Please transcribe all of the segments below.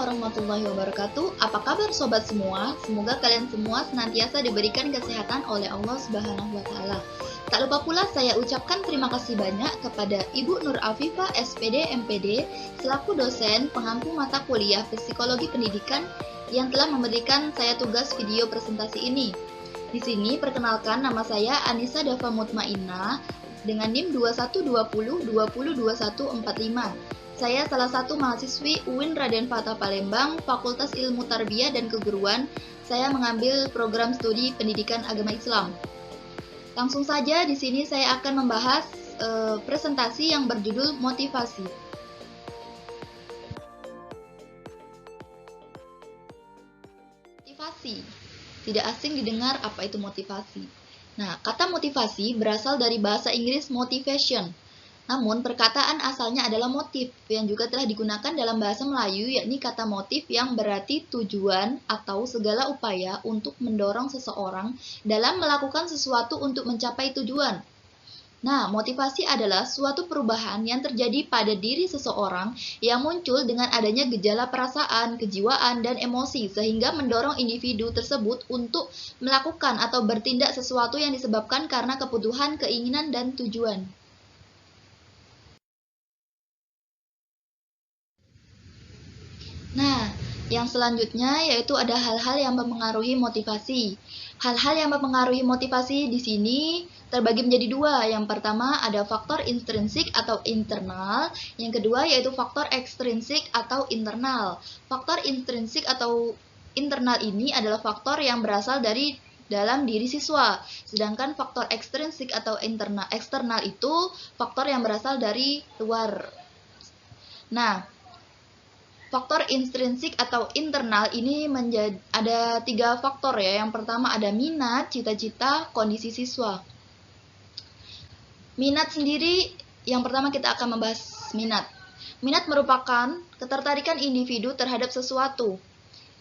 warahmatullahi wabarakatuh. Apa kabar sobat semua? Semoga kalian semua senantiasa diberikan kesehatan oleh Allah Subhanahu wa taala. Tak lupa pula saya ucapkan terima kasih banyak kepada Ibu Nur Afifah SPD MPD selaku dosen pengampu mata kuliah Psikologi Pendidikan yang telah memberikan saya tugas video presentasi ini. Di sini perkenalkan, nama saya Anissa Dafa Mutmainnah dengan NIM 2120202145. Saya salah satu mahasiswi UIN Raden Fatah Palembang, Fakultas Ilmu Tarbiyah dan Keguruan. Saya mengambil program studi Pendidikan Agama Islam. Langsung saja di sini saya akan membahas presentasi yang berjudul motivasi. Motivasi. Tidak asing didengar apa itu motivasi. Nah, kata motivasi berasal dari bahasa Inggris motivation. Namun, perkataan asalnya adalah motif yang juga telah digunakan dalam bahasa Melayu, yakni kata motif yang berarti tujuan atau segala upaya untuk mendorong seseorang dalam melakukan sesuatu untuk mencapai tujuan. Nah, motivasi adalah suatu perubahan yang terjadi pada diri seseorang yang muncul dengan adanya gejala perasaan, kejiwaan, dan emosi sehingga mendorong individu tersebut untuk melakukan atau bertindak sesuatu yang disebabkan karena kebutuhan, keinginan, dan tujuan. Nah, yang selanjutnya yaitu ada hal-hal yang mempengaruhi motivasi. Hal-hal yang mempengaruhi motivasi di sini terbagi menjadi dua. Yang pertama ada faktor intrinsik atau internal, yang kedua yaitu faktor ekstrinsik atau internal. Faktor intrinsik atau internal ini adalah faktor yang berasal dari dalam diri siswa, sedangkan faktor ekstrinsik atau eksternal itu faktor yang berasal dari luar. Nah, faktor intrinsik atau internal ini ada 3 faktor ya. Yang pertama ada minat, cita-cita, kondisi siswa. Minat sendiri, yang pertama kita akan membahas minat. Minat merupakan ketertarikan individu terhadap sesuatu.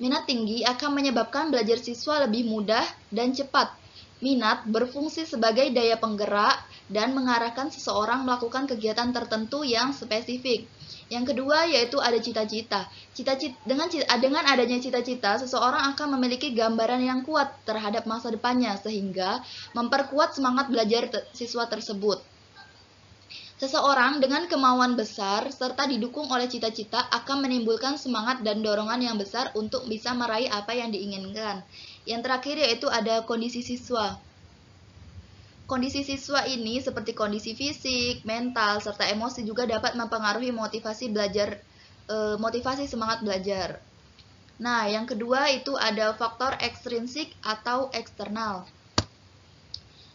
Minat tinggi akan menyebabkan belajar siswa lebih mudah dan cepat. Minat berfungsi sebagai daya penggerak dan mengarahkan seseorang melakukan kegiatan tertentu yang spesifik. Yang kedua yaitu ada cita-cita. Dengan adanya cita-cita, seseorang akan memiliki gambaran yang kuat terhadap masa depannya sehingga memperkuat semangat belajar siswa tersebut. Seseorang dengan kemauan besar serta didukung oleh cita-cita akan menimbulkan semangat dan dorongan yang besar untuk bisa meraih apa yang diinginkan. Yang terakhir yaitu ada kondisi siswa. Kondisi siswa ini seperti kondisi fisik, mental, serta emosi juga dapat mempengaruhi motivasi semangat belajar. Nah, yang kedua itu ada faktor ekstrinsik atau eksternal.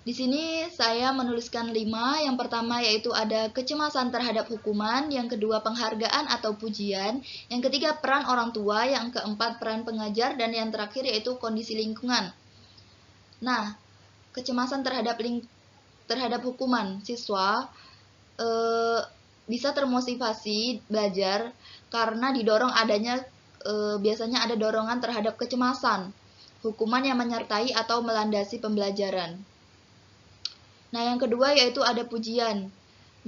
Di sini saya menuliskan 5. Yang pertama yaitu ada kecemasan terhadap hukuman, yang kedua penghargaan atau pujian, yang ketiga peran orang tua, yang keempat peran pengajar, dan yang terakhir yaitu kondisi lingkungan. Nah, kecemasan terhadap hukuman siswa bisa termotivasi belajar karena didorong adanya biasanya ada dorongan terhadap kecemasan, hukuman yang menyertai atau melandasi pembelajaran. Nah, yang kedua yaitu ada pujian.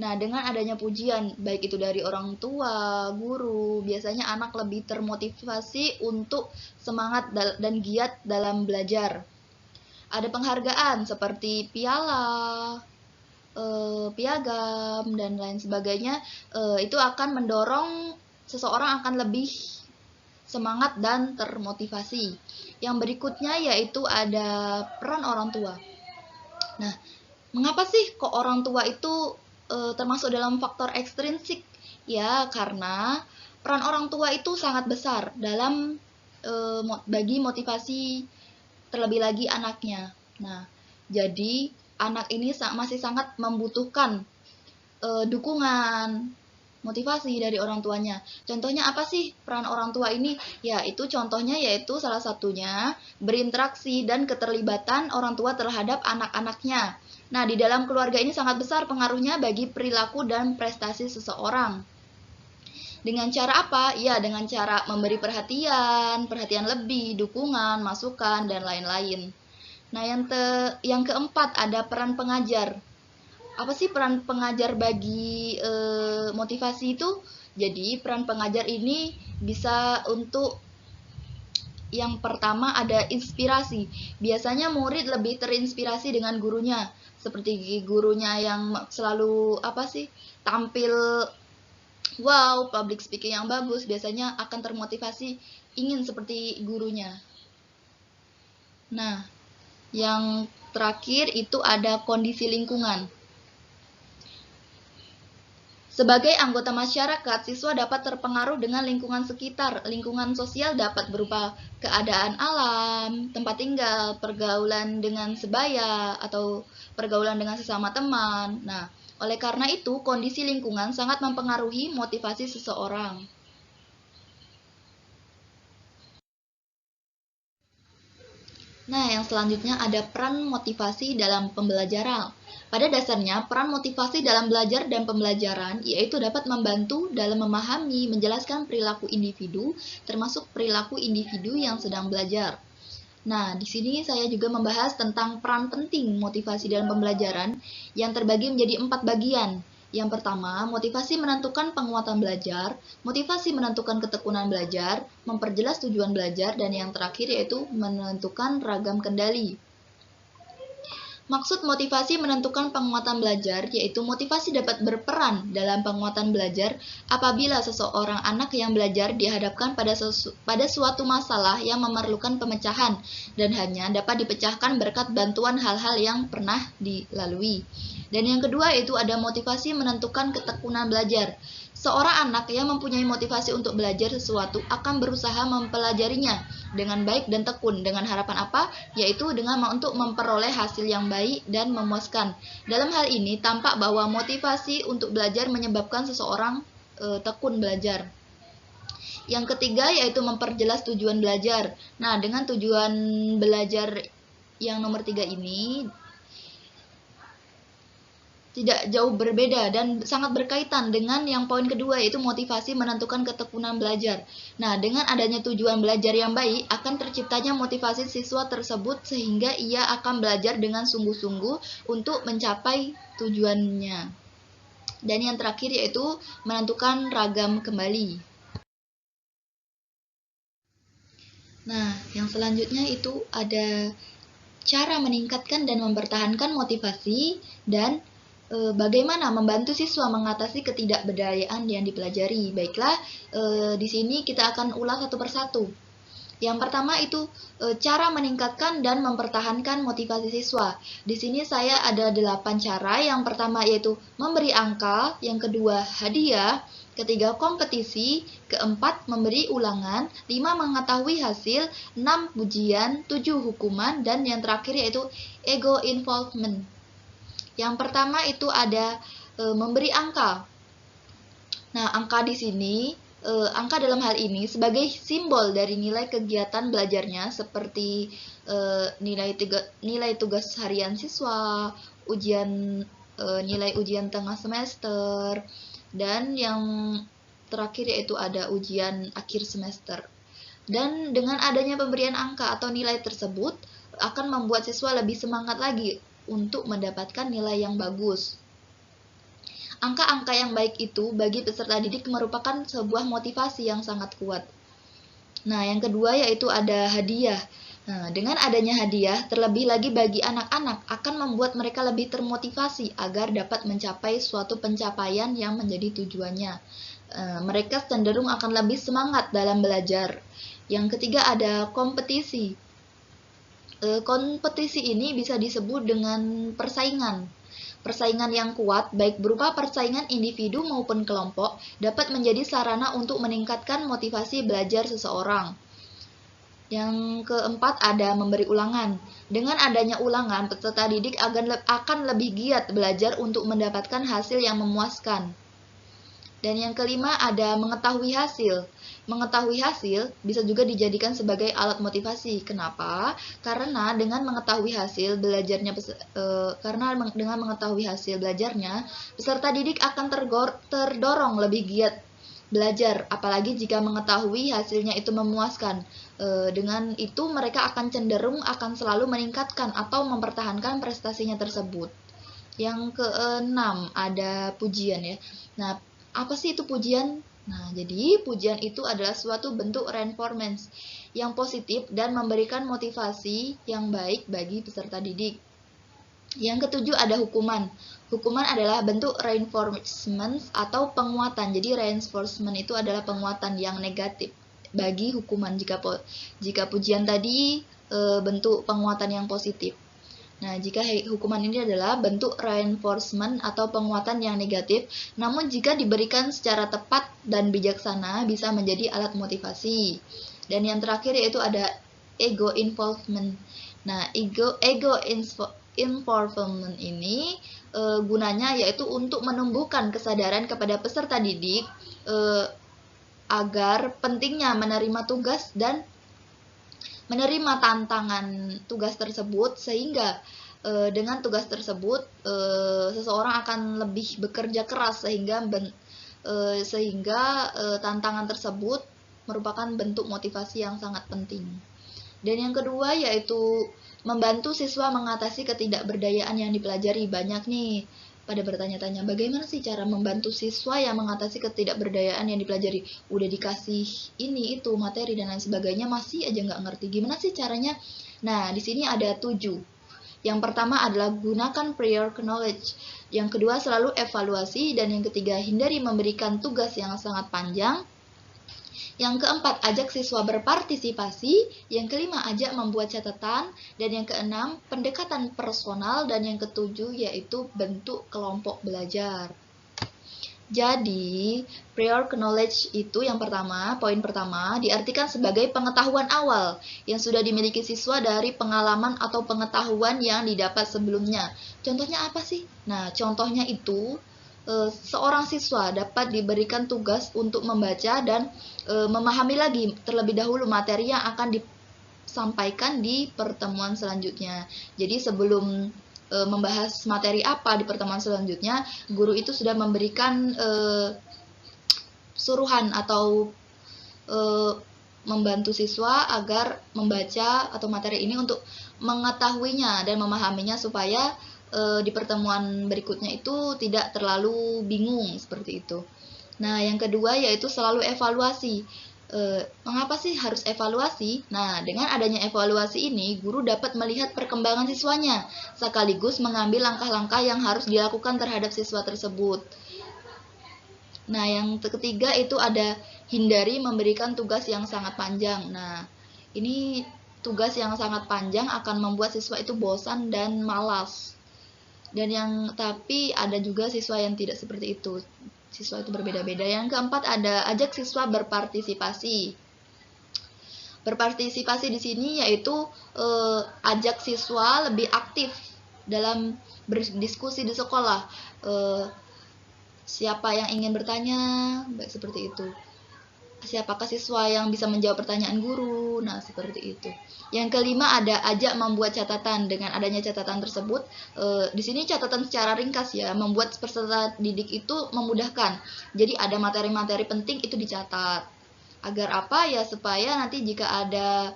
Nah, dengan adanya pujian, baik itu dari orang tua, guru, biasanya anak lebih termotivasi untuk semangat dan giat dalam belajar. Ada penghargaan seperti piala, piagam, dan lain sebagainya. Itu akan mendorong seseorang akan lebih semangat dan termotivasi. Yang berikutnya yaitu ada peran orang tua. Nah, mengapa sih kok orang tua itu termasuk dalam faktor ekstrinsik? Ya, karena peran orang tua itu sangat besar dalam bagi motivasi terlebih lagi anaknya. Nah, jadi anak ini masih sangat membutuhkan dukungan, motivasi dari orang tuanya. Contohnya apa sih peran orang tua ini? Ya, itu contohnya yaitu salah satunya berinteraksi dan keterlibatan orang tua terhadap anak-anaknya. Nah, di dalam keluarga ini sangat besar pengaruhnya bagi perilaku dan prestasi seseorang. Dengan cara apa? Ya, dengan cara memberi perhatian lebih, dukungan, masukan, dan lain-lain. Nah, yang keempat ada peran pengajar. Apa sih peran pengajar bagi motivasi itu? Jadi peran pengajar ini bisa untuk yang pertama ada inspirasi. Biasanya murid lebih terinspirasi dengan gurunya, seperti gurunya yang selalu tampil wow, public speaking yang bagus, biasanya akan termotivasi ingin seperti gurunya. Nah, yang terakhir itu ada kondisi lingkungan. Sebagai anggota masyarakat, siswa dapat terpengaruh dengan lingkungan sekitar. Lingkungan sosial dapat berupa keadaan alam, tempat tinggal, pergaulan dengan sebaya, atau pergaulan dengan sesama teman. Nah, oleh karena itu, kondisi lingkungan sangat mempengaruhi motivasi seseorang. Nah, yang selanjutnya ada peran motivasi dalam pembelajaran. Pada dasarnya, peran motivasi dalam belajar dan pembelajaran yaitu dapat membantu dalam memahami, menjelaskan perilaku individu, termasuk perilaku individu yang sedang belajar. Nah, di sini saya juga membahas tentang peran penting motivasi dalam pembelajaran yang terbagi menjadi 4 bagian. Yang pertama, motivasi menentukan penguatan belajar, motivasi menentukan ketekunan belajar, memperjelas tujuan belajar, dan yang terakhir yaitu menentukan ragam kendali. Maksud motivasi menentukan penguatan belajar, yaitu motivasi dapat berperan dalam penguatan belajar apabila seseorang anak yang belajar dihadapkan pada suatu masalah yang memerlukan pemecahan dan hanya dapat dipecahkan berkat bantuan hal-hal yang pernah dilalui. Dan yang kedua itu ada motivasi menentukan ketekunan belajar. Seorang anak yang mempunyai motivasi untuk belajar sesuatu akan berusaha mempelajarinya dengan baik dan tekun. Dengan harapan apa? Yaitu dengan untuk memperoleh hasil yang baik dan memuaskan. Dalam hal ini tampak bahwa motivasi untuk belajar menyebabkan seseorang tekun belajar. Yang ketiga yaitu memperjelas tujuan belajar. Nah, dengan tujuan belajar yang nomor 3 ini tidak jauh berbeda dan sangat berkaitan dengan yang poin kedua yaitu motivasi menentukan ketekunan belajar. Nah, dengan adanya tujuan belajar yang baik akan terciptanya motivasi siswa tersebut sehingga ia akan belajar dengan sungguh-sungguh untuk mencapai tujuannya. Dan yang terakhir yaitu menentukan ragam kembali. Nah, yang selanjutnya itu ada cara meningkatkan dan mempertahankan motivasi dan bagaimana membantu siswa mengatasi ketidakberdayaan yang dipelajari. Baiklah, di sini kita akan ulas satu persatu. Yang pertama itu cara meningkatkan dan mempertahankan motivasi siswa. Di sini saya ada 8 cara. Yang pertama yaitu memberi angka, yang kedua hadiah, ketiga kompetisi, keempat memberi ulangan, 5 mengetahui hasil, 6 pujian, 7 hukuman, dan yang terakhir yaitu ego involvement. Yang pertama itu ada memberi angka. Nah, angka di sini, angka dalam hal ini sebagai simbol dari nilai kegiatan belajarnya seperti nilai tugas harian siswa, nilai ujian tengah semester, dan yang terakhir yaitu ada ujian akhir semester. Dan dengan adanya pemberian angka atau nilai tersebut akan membuat siswa lebih semangat lagi untuk mendapatkan nilai yang bagus. Angka-angka yang baik itu bagi peserta didik merupakan sebuah motivasi yang sangat kuat. Nah, yang kedua yaitu ada hadiah. Nah, dengan adanya hadiah, terlebih lagi bagi anak-anak akan membuat mereka lebih termotivasi agar dapat mencapai suatu pencapaian yang menjadi tujuannya. Mereka cenderung akan lebih semangat dalam belajar. Yang ketiga ada kompetisi. Kompetisi ini bisa disebut dengan persaingan. Persaingan yang kuat, baik berupa persaingan individu maupun kelompok, dapat menjadi sarana untuk meningkatkan motivasi belajar seseorang. Yang keempat ada memberi ulangan. Dengan adanya ulangan, peserta didik akan lebih giat belajar untuk mendapatkan hasil yang memuaskan. Dan yang kelima ada mengetahui hasil. Mengetahui hasil bisa juga dijadikan sebagai alat motivasi. Kenapa? Karena dengan mengetahui hasil belajarnya peserta didik akan terdorong lebih giat belajar, apalagi jika mengetahui hasilnya itu memuaskan. Dengan itu mereka akan cenderung akan selalu meningkatkan atau mempertahankan prestasinya tersebut. Yang keenam ada pujian ya. Nah, apa sih itu pujian? Nah, jadi pujian itu adalah suatu bentuk reinforcement yang positif dan memberikan motivasi yang baik bagi peserta didik. Yang ketujuh ada hukuman. Hukuman adalah bentuk reinforcement atau penguatan. Jadi reinforcement itu adalah penguatan yang negatif bagi hukuman jika pujian tadi bentuk penguatan yang positif. Nah, jika hukuman ini adalah bentuk reinforcement atau penguatan yang negatif, namun jika diberikan secara tepat dan bijaksana bisa menjadi alat motivasi. Dan yang terakhir yaitu ada ego involvement. Nah, ego involvement ini gunanya yaitu untuk menumbuhkan kesadaran kepada peserta didik agar pentingnya menerima tugas dan menerima tantangan tugas tersebut, sehingga dengan tugas tersebut seseorang akan lebih bekerja keras sehingga tantangan tersebut merupakan bentuk motivasi yang sangat penting. Dan yang kedua yaitu membantu siswa mengatasi ketidakberdayaan yang dipelajari. Banyak nih pada bertanya-tanya, bagaimana sih cara membantu siswa yang mengatasi ketidakberdayaan yang dipelajari? Udah dikasih ini, itu, materi, dan lain sebagainya, masih aja nggak ngerti. Gimana sih caranya? Nah, di sini ada 7. Yang pertama adalah gunakan prior knowledge. Yang kedua, selalu evaluasi. Dan yang ketiga, hindari memberikan tugas yang sangat panjang. Yang keempat, ajak siswa berpartisipasi. Yang kelima, ajak membuat catatan. Dan yang keenam, pendekatan personal. Dan yang ketujuh, yaitu bentuk kelompok belajar. Jadi, prior knowledge itu yang pertama, poin pertama, diartikan sebagai pengetahuan awal yang sudah dimiliki siswa dari pengalaman atau pengetahuan yang didapat sebelumnya. Contohnya apa sih? Nah, contohnya itu, seorang siswa dapat diberikan tugas untuk membaca dan memahami lagi terlebih dahulu materi yang akan disampaikan di pertemuan selanjutnya. Jadi sebelum membahas materi apa di pertemuan selanjutnya, guru itu sudah memberikan suruhan atau membantu siswa agar membaca atau materi ini untuk mengetahuinya dan memahaminya supaya di pertemuan berikutnya itu tidak terlalu bingung seperti itu. Nah, yang kedua yaitu selalu evaluasi. Mengapa sih harus evaluasi? Nah, dengan adanya evaluasi ini, guru dapat melihat perkembangan siswanya, sekaligus mengambil langkah-langkah yang harus dilakukan terhadap siswa tersebut. Nah, yang ketiga itu ada hindari memberikan tugas yang sangat panjang. Nah, ini tugas yang sangat panjang akan membuat siswa itu bosan dan malas. Dan tapi ada juga siswa yang tidak seperti itu. Siswa itu berbeda-beda. Yang keempat ada ajak siswa berpartisipasi. Berpartisipasi di sini yaitu ajak siswa lebih aktif dalam berdiskusi di sekolah. Siapa yang ingin bertanya, baik seperti itu. Siapakah siswa yang bisa menjawab pertanyaan guru? Nah, seperti itu. Yang kelima ada ajak membuat catatan. Dengan adanya catatan tersebut, di sini catatan secara ringkas ya, membuat peserta didik itu memudahkan. Jadi ada materi-materi penting itu dicatat. Agar apa ya? Supaya nanti jika ada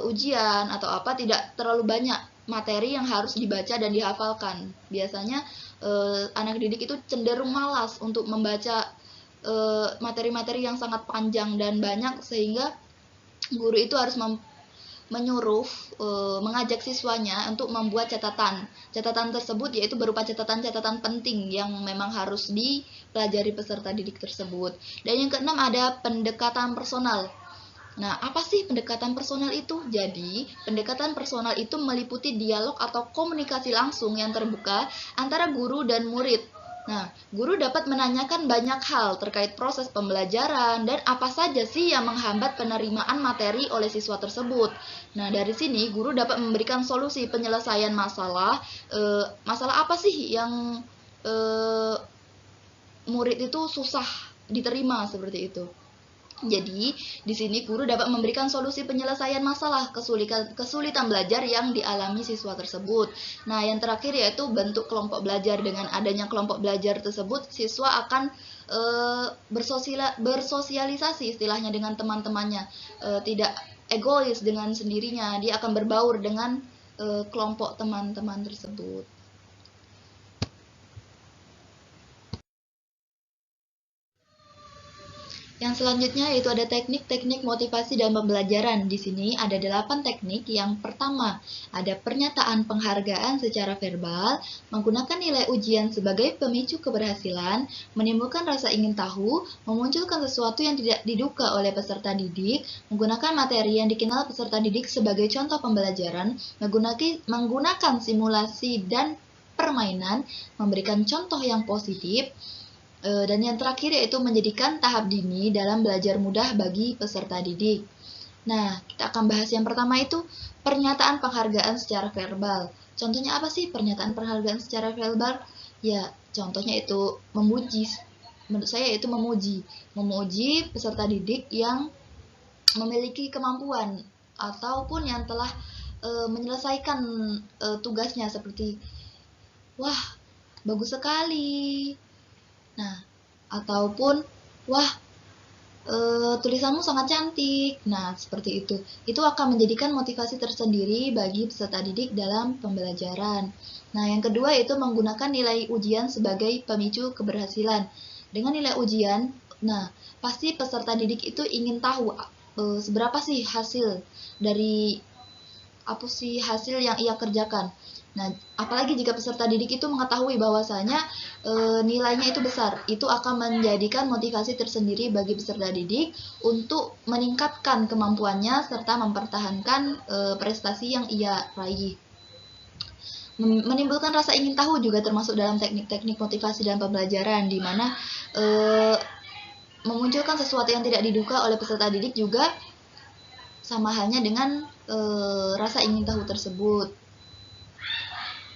ujian atau apa tidak terlalu banyak materi yang harus dibaca dan dihafalkan. Biasanya anak didik itu cenderung malas untuk membaca materi-materi yang sangat panjang dan banyak, sehingga guru itu harus menyuruh mengajak siswanya untuk membuat catatan. Catatan tersebut yaitu berupa catatan-catatan penting yang memang harus dipelajari peserta didik tersebut. Dan yang keenam ada pendekatan personal. Nah, apa sih pendekatan personal itu? Jadi, pendekatan personal itu meliputi dialog atau komunikasi langsung yang terbuka antara guru dan murid. Nah, guru dapat menanyakan banyak hal terkait proses pembelajaran dan apa saja sih yang menghambat penerimaan materi oleh siswa tersebut. Nah, dari sini guru dapat memberikan solusi penyelesaian masalah. Masalah apa sih yang murid itu susah diterima seperti itu. Jadi, di sini guru dapat memberikan solusi penyelesaian masalah kesulitan belajar yang dialami siswa tersebut. Nah, yang terakhir yaitu bentuk kelompok belajar. Dengan adanya kelompok belajar tersebut, siswa akan bersosialisasi istilahnya dengan teman-temannya, tidak egois dengan sendirinya, dia akan berbaur dengan kelompok teman-teman tersebut. Yang selanjutnya yaitu ada teknik-teknik motivasi dan pembelajaran. Di sini ada 8 teknik. Yang pertama, ada pernyataan penghargaan secara verbal, menggunakan nilai ujian sebagai pemicu keberhasilan, menimbulkan rasa ingin tahu, memunculkan sesuatu yang tidak diduga oleh peserta didik, menggunakan materi yang dikenal peserta didik sebagai contoh pembelajaran, menggunakan simulasi dan permainan, memberikan contoh yang positif, dan yang terakhir yaitu menjadikan tahap dini dalam belajar mudah bagi peserta didik. Nah, kita akan bahas yang pertama itu pernyataan penghargaan secara verbal. Contohnya apa sih pernyataan penghargaan secara verbal? Ya, contohnya itu memuji. Menurut saya itu memuji peserta didik yang memiliki kemampuan ataupun yang telah menyelesaikan tugasnya, seperti wah, bagus sekali. Nah, ataupun wah, tulisanmu sangat cantik. Nah, seperti itu. Itu akan menjadikan motivasi tersendiri bagi peserta didik dalam pembelajaran. Nah, yang kedua yaitu menggunakan nilai ujian sebagai pemicu keberhasilan. Dengan nilai ujian, nah, pasti peserta didik itu ingin tahu seberapa sih hasil dari apa sih hasil yang ia kerjakan. Nah, apalagi jika peserta didik itu mengetahui bahwasanya nilainya itu besar, itu akan menjadikan motivasi tersendiri bagi peserta didik untuk meningkatkan kemampuannya serta mempertahankan prestasi yang ia raih. Menimbulkan rasa ingin tahu juga termasuk dalam teknik-teknik motivasi dan pembelajaran, di mana memunculkan sesuatu yang tidak diduga oleh peserta didik juga sama halnya dengan rasa ingin tahu tersebut.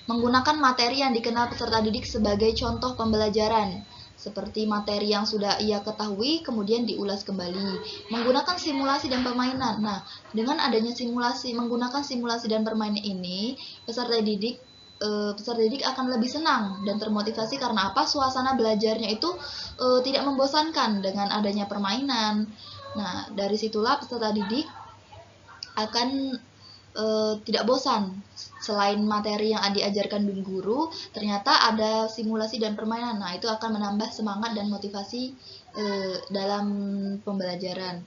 Menggunakan materi yang dikenal peserta didik sebagai contoh pembelajaran, seperti materi yang sudah ia ketahui kemudian diulas kembali. Menggunakan simulasi dan permainan. Nah, dengan adanya menggunakan simulasi dan permainan ini, peserta didik akan lebih senang dan termotivasi karena apa? Suasana belajarnya itu tidak membosankan dengan adanya permainan. Nah, dari situlah peserta didik akan tidak bosan. Selain materi yang diajarkan guru, ternyata ada simulasi dan permainan. Nah, itu akan menambah semangat dan motivasi dalam pembelajaran.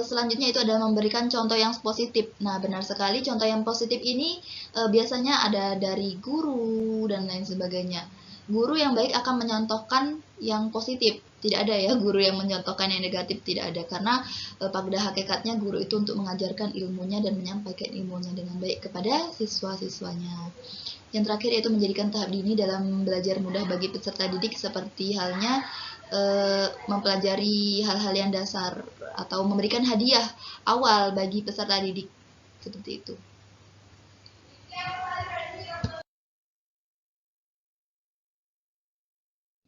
Selanjutnya itu adalah memberikan contoh yang positif. Nah, benar sekali, contoh yang positif ini biasanya ada dari guru dan lain sebagainya. Guru yang baik akan menyontohkan yang positif. Tidak ada ya guru yang mencontohkan yang negatif, tidak ada. Karena pada hakikatnya guru itu untuk mengajarkan ilmunya dan menyampaikan ilmunya dengan baik kepada siswa-siswanya. Yang terakhir yaitu menjadikan tahap dini dalam belajar mudah bagi peserta didik, seperti halnya mempelajari hal-hal yang dasar atau memberikan hadiah awal bagi peserta didik, seperti itu.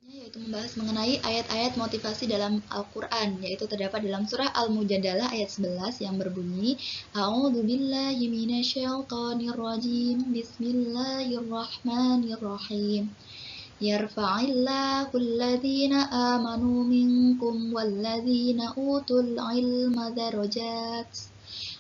Yaitu membahas mengenai ayat-ayat motivasi dalam Al-Quran, yaitu terdapat dalam surah Al-Mujadalah ayat 11 yang berbunyi A'udzubillahi minasyaitonirrajim, Bismillahirrahmanirrahim. Yarfa'illahu alladhina amanu minkum walladhina utul ilma darajat.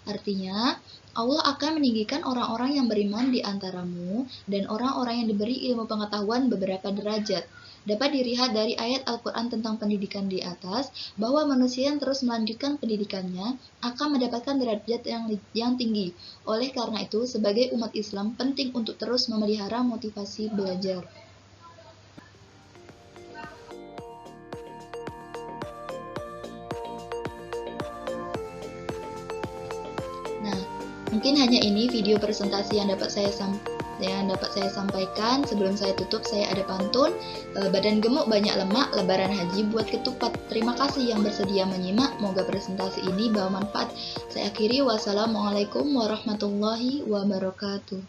Artinya, Allah akan meninggikan orang-orang yang beriman di antaramu dan orang-orang yang diberi ilmu pengetahuan beberapa derajat. Dapat dilihat dari ayat Al-Quran tentang pendidikan di atas, bahwa manusia yang terus melanjutkan pendidikannya akan mendapatkan derajat yang tinggi. Oleh karena itu, sebagai umat Islam, penting untuk terus memelihara motivasi belajar. Nah, mungkin hanya ini video presentasi yang dapat saya sampaikan. Sebelum saya tutup, saya ada pantun. Badan gemuk banyak lemak, lebaran haji buat ketupat. Terima kasih yang bersedia menyimak. Moga presentasi ini bawa manfaat. Saya akhiri. Wassalamualaikum warahmatullahi wabarakatuh.